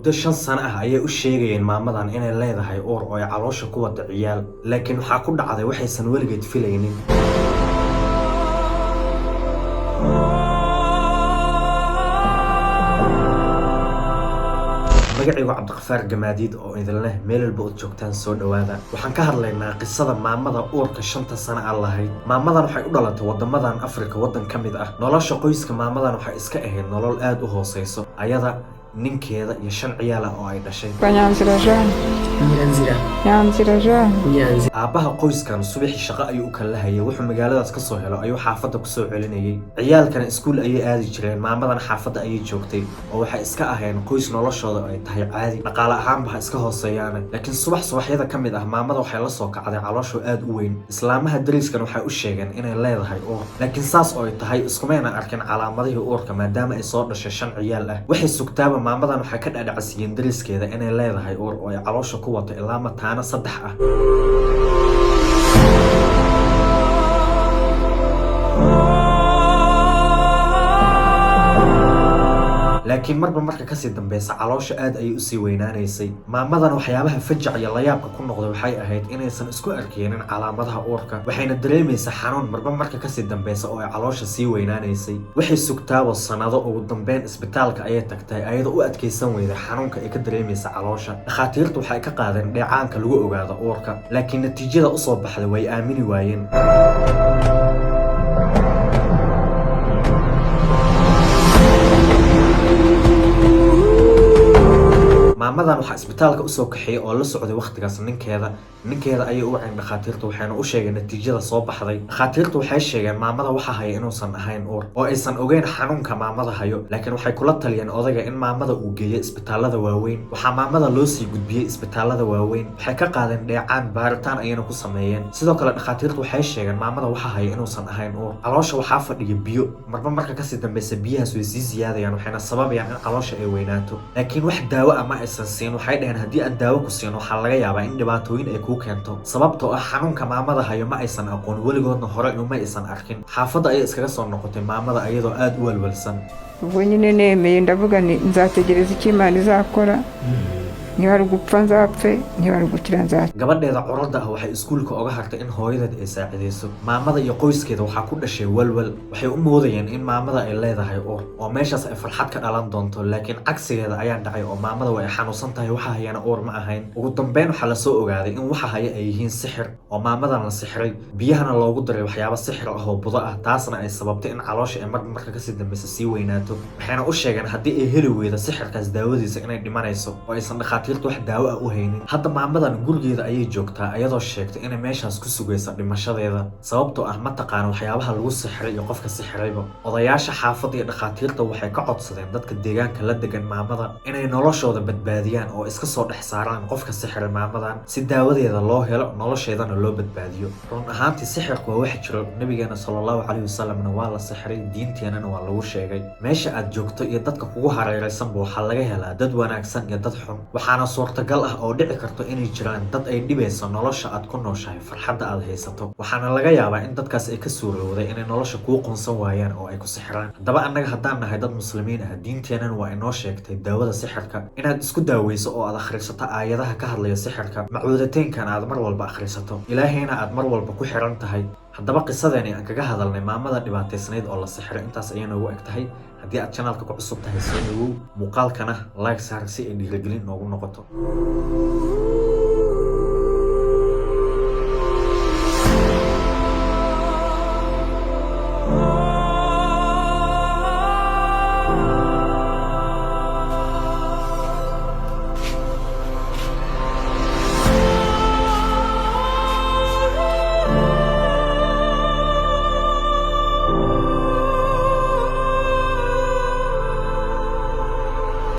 muddo 5 sano ah ayay u sheegayeen maamadan inay leedahay uur oo ay caloosha ku wada ciyaal laakiin waxa ku dhacday waxaysan weligeed filaynin magacaygu Cabdiqafaar Gamaadiid oo idin leh meel walba oo joogtaan soo dhawaada waxaan ka hadlaynaa qisada maamada uurka 5 sano ah lahayd maamadan waxay u dhalatay wadamadan Afrika wadan kamid ah nolosha qoyska maamadan waxay iska ahayd nolol aad u hooseyso ayada ninkeeda iyo 5 ciyaal ah oo ay dhashay aabaha qoyskan subaxii shaqo ayuu u kala hayay wuxuu magaaladaas ka soo helo ayuu xaafadda ku soo celinayay ciyaalkana iskuul ayay aadi jireen maamadan xaafadda ayay joogtay oo waxay iska ahayn qoys noloshooda ay tahay caadi dhaqaale ahaanba ha iska hooseeyaan laakiin subaxyada kamid ah maamada waxay la soo kacday caloosho aad u weyn islaamaha dariiskan waxay u sheegeen inay leedahay uur laakiin saas oo ay tahay iskumayna arkin calaamadihii uurka maadaama ay soo dhashay 5 ciyaal ah waxay sugtaaba maamadan waxay ka dhadhacsiiyeen dariiskeeda inay leedahay uur oo ay caloosha ku wato ilaa mataana 3 ah laakiin marka kasii dambaysa caloosha aad ay u sii weynaanaysay maamadan waxyaabaha fajac iyo la yaabka ku noqday waxay ahayd inaysan isku arkeenin calaamadaha uurka waxayna dareemaysaa xanuun marka kasii dambaysa oo ay caloosha sii weynaanaysay waxay sugtaaba sanado ugu dambeyn isbitaalka ayay tagtay ayadoo u adkeysan weyday xanuunka ay ka dareemaysa caloosha dhakhaatiirtu waxay ka qaadeen dheecaanka lagu ogaado uurka laakiin natiijada u soo baxday way aamini waayeen maamadan waxa isbitaalka u soo kaxeeyay oo la socday waqtigaas ninkeeda ayay u waceen dhakhaatiirtu waxayna u sheegeen natiijada soo baxday dhakhaatiirtu waxay sheegeen maamada waxa haya inuusan ahayn uur oo aysan ogeyn xanuunka maamada hayo laakiin waxay kula taliyeen odayga in maamada uu geeyo isbitaalada waaweyn waxa maamada loo sii gudbiyay isbitaalada waaweyn waxay ka qaadeen dheecaan baaritaan ayayna ku sameeyeen sidoo kale dhakhaatiirtu waxay sheegeen maamada waxa haya inuusan ahayn uur caloosha waxaa fadhiya biyo marka kasii dambaysa biyahaas way sii ziyaadayaan waxayna sababayaan in caloosha ay weynaato laakiin wax daawo ama waxay dhaheen haddii aan daawo ku siino waxaa laga yaabaa in dhibaatooyin ay kuu keento sababtoo ah xanuunka maamada hayo ma aysan aqoon weligoodna hore uma aysan arkin xaafadda ayay iskaga soo noqotay maamada iyadoo aad u walwalsan ubwo nyine nemeye ndavuga nzategereza icyo Imana izakora niba gupfa nzapfe niba gukira nzapfe gabadheeda curada ah waxay iskuulka uga hartay in hooyadeed ay saacideyso maamada iyo qoyskeeda waxaa ku dhashay walwal waxay u moodayeen in maamada ay leedahay uur oo meeshaas ay farxad ka dhalan doonto laakiin cagsigeeda ayaa dhacay oo maamada way xanuunsan tahay waxa hayana uur ma ahayn ugu dambeyn waxaa la soo ogaaday in waxa haya ay yihiin sixir oo maamadan la sixray biyahana loogu daray waxyaabo sixir ah oo budo ah taasna ay sababtay in caloosha ay marka kasii dambaysa sii weynaato waxayna u sheegeen haddii ay heli weydo sixirkaas daawadiisa inay dhimanayso oo aysan wax daawo ah u haynin hadda maamadan gurigeeda ayay joogtaa ayadoo sheegtay inay meeshaas ku sugayso dhimashadeeda sababtoo ah ma taqaan waxyaabaha lagu sixray iyo qofka sixrayba odayaasha xaafadda iyo dhakhaatiirta waxay ka codsadeen dadka deegaanka la degan maamada inay noloshooda badbaadiyaan oo iska soo dhex saaraan qofka sixray maamadan si daawadeeda loo helo nolosheedana loo badbaadiyo run ahaantii sixirku waa wax jiro nabigeena sallallahu calayhi wasallamna waa la sixray diinteenana waa lagu sheegay meesha aad joogto iyo dadka kugu hareeraysanba waxaa laga helaa dad wanaagsan iyo dad xun waxaana suurtagal ah oo dhici karto inay jiraan dad ay dhibayso nolosha aad ku nooshahay farxadda aad haysato waxaana laga yaabaa in dadkaas ay ka suurowday inay nolosha kuu qunsan waayaan oo ay ku sixraan haddaba annaga haddaan nahay dad muslimiin ah diinteennan waa inoo sheegtay daawada sixirka inaad isku daaweyso oo aad akhrisato aayadaha ka hadlaya sixirka macuudateynkan aad mar walba akhrisato ilaahayna aad mar walba ku xiran tahay haddaba qisadeeni aan kaga hadalnay maamada dhibaataysnayd oo la sixray intaas ayay noogu eg tahay haddii aad channelka ku cusub tahay soo dhawow muuqaalkana like saar si ay dhiirigelin noogu noqoto